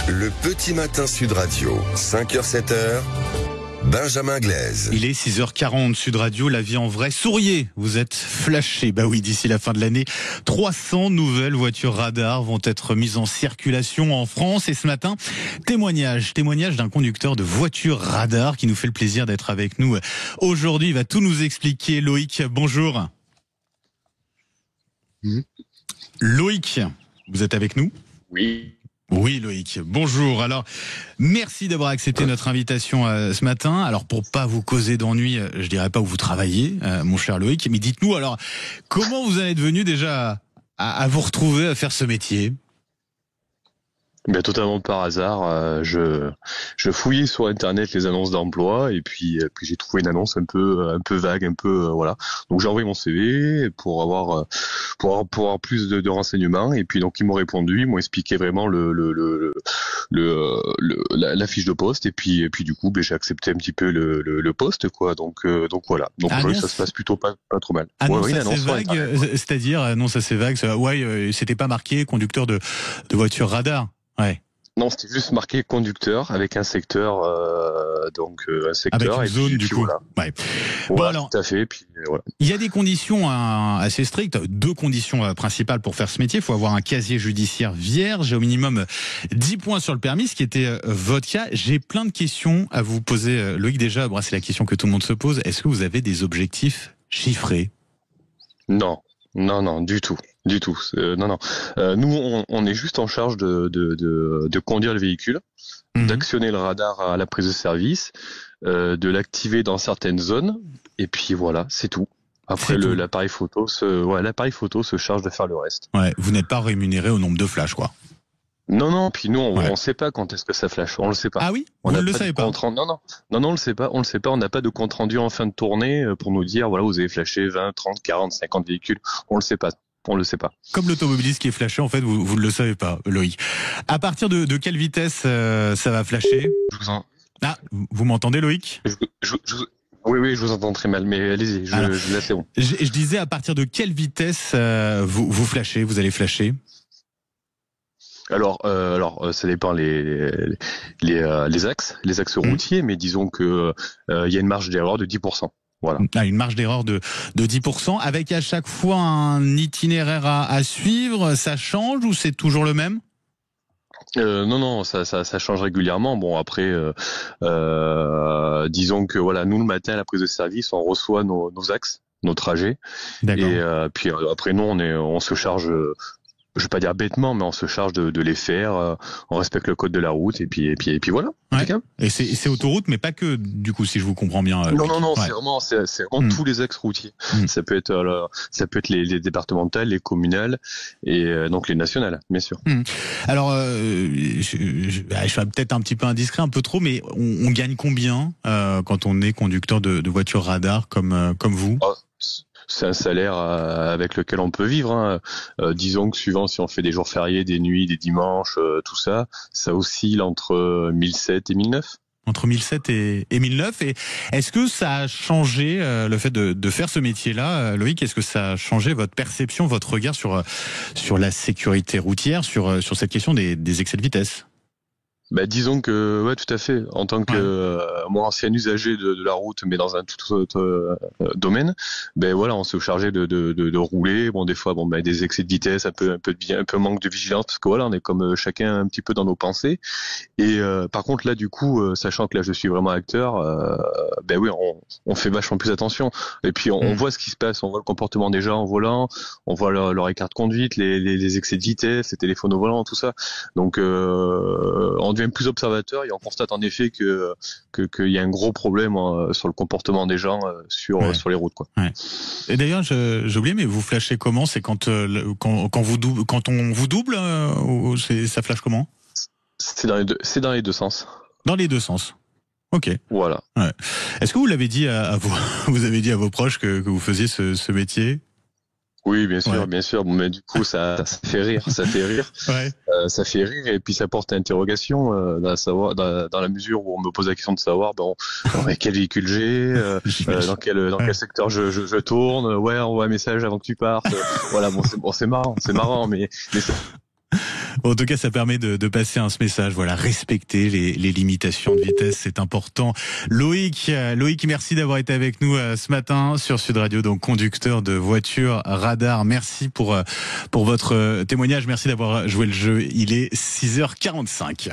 Le petit matin Sud Radio, 5h-7h, Benjamin Glaise. Il est 6h40 Sud Radio, la vie en vrai. Souriez, vous êtes flashés. Bah oui, d'ici la fin de l'année, 300 nouvelles voitures radars vont être mises en circulation en France. Et ce matin, témoignage d'un conducteur de voiture radar qui nous fait le plaisir d'être avec nous aujourd'hui. Il va tout nous expliquer. Loïc, bonjour. Loïc, vous êtes avec nous ? Oui, Loïc. Bonjour. Alors, merci d'avoir accepté notre invitation ce matin. Alors, pour pas vous causer d'ennui, je dirais pas où vous travaillez, mon cher Loïc, mais dites-nous alors, comment vous en êtes venu déjà à vous retrouver à faire ce métier ? Ben, totalement par hasard, je fouillais sur internet les annonces d'emploi et puis j'ai trouvé une annonce un peu vague, voilà. Donc j'ai envoyé mon CV pour avoir plus de renseignements et puis donc ils m'ont répondu, ils m'ont expliqué vraiment la fiche de poste et puis du coup j'ai accepté un petit peu le poste quoi. Donc voilà. Donc aujourd'hui ça se passe plutôt pas trop mal. Annonce assez vague, c'est-à-dire annonce assez vague, c'était pas marqué conducteur de voiture radar. Ouais. Non, c'était juste marqué conducteur avec un secteur, un secteur avec une zone du coup. Voilà. Ouais. Voilà, bon alors, tout à fait. Puis voilà. Il y a des conditions assez strictes, 2 conditions principales pour faire ce métier. Il faut avoir un casier judiciaire vierge et au minimum 10 points sur le permis, ce qui était votre cas. J'ai plein de questions à vous poser, Loïc. Déjà, c'est la question que tout le monde se pose. Est-ce que vous avez des objectifs chiffrés ? Non, du tout. Non. Nous, on est juste en charge de conduire le véhicule, d'actionner le radar à la prise de service, de l'activer dans certaines zones, et puis voilà, c'est tout. Après, l'appareil photo se charge de faire le reste. Ouais, vous n'êtes pas rémunéré au nombre de flashs, quoi. Non, puis nous, on sait pas quand est-ce que ça flash, on le sait pas. Ah oui? Vous ne le savez pas? Non, on le sait pas, on n'a pas de compte rendu en fin de tournée pour nous dire, voilà, vous avez flashé 20, 30, 40, 50 véhicules, on le sait pas. Comme l'automobiliste qui est flashé, en fait, vous ne le savez pas, Loïc. À partir de quelle vitesse ça va flasher? Ah, vous m'entendez, Loïc? Oui, je vous entends très mal, mais allez-y, là c'est bon. Je disais, à partir de quelle vitesse vous flashez, vous allez flasher? Alors, ça dépend les axes routiers, mais disons que il y a une marge d'erreur de 10%. Voilà. Une marge d'erreur de 10%, avec à chaque fois un itinéraire à suivre. Ça change ou c'est toujours le même? Non, ça change régulièrement. Bon, après, disons que voilà, nous le matin à la prise de service, on reçoit nos axes, nos trajets, et puis après nous on se charge. Je vais pas dire bêtement, mais on se charge de les faire. On respecte le code de la route et puis voilà. Ouais. Et c'est autoroute, mais pas que. Du coup, si je vous comprends bien. Non. Ouais. C'est vraiment tous les axes routiers. Ça peut être les départementales, les communales et donc les nationales, bien sûr. Alors, je suis peut-être un petit peu indiscret, un peu trop, mais on gagne combien quand on est conducteur de voiture radar comme vous? C'est un salaire avec lequel on peut vivre. Disons que suivant si on fait des jours fériés, des nuits, des dimanches, tout ça, ça oscille entre 1007 et 1009. Entre 1007 et 1009. Et est-ce que ça a changé le fait de faire ce métier-là, Loïc? Est-ce que ça a changé votre perception, votre regard sur la sécurité routière, sur cette question des excès de vitesse? Disons que ouais, tout à fait. En tant que moi ancien usager de la route, mais dans un tout autre domaine, voilà, on s'est chargé de rouler. Bon, des fois, des excès de vitesse, un peu manque de vigilance, parce que voilà, on est comme chacun un petit peu dans nos pensées. Et par contre là, du coup, sachant que là je suis vraiment acteur, oui, on fait vachement plus attention. Et puis on voit ce qui se passe, on voit le comportement des gens en volant, on voit leur écart de conduite, les excès de vitesse, les téléphones au volant, tout ça. Donc on devient plus observateur et on constate en effet qu'il y a un gros problème sur le comportement des gens sur les routes, quoi. Ouais. Et d'ailleurs, j'ai oublié, mais vous flashez comment? C'est quand on vous double, ou ça flash comment? C'est dans les deux sens. Dans les deux sens. Ok. Voilà. Ouais. Est-ce que vous l'avez dit vous avez dit à vos proches que vous faisiez ce métier? Oui, bien sûr. Bon, mais du coup, ça fait rire. Ouais. Ça fait rire et puis ça porte à interrogation dans la mesure où on me pose la question de savoir quel véhicule j'ai, dans quel secteur je tourne. Ouais, on envoie un message avant que tu partes. Voilà, c'est marrant, mais ça... En tout cas, ça permet de passer ce message. Voilà, respecter les limitations de vitesse, c'est important. Loïc, merci d'avoir été avec nous ce matin sur Sud Radio, donc conducteur de voiture radar. Merci pour votre témoignage. Merci d'avoir joué le jeu. Il est 6h45.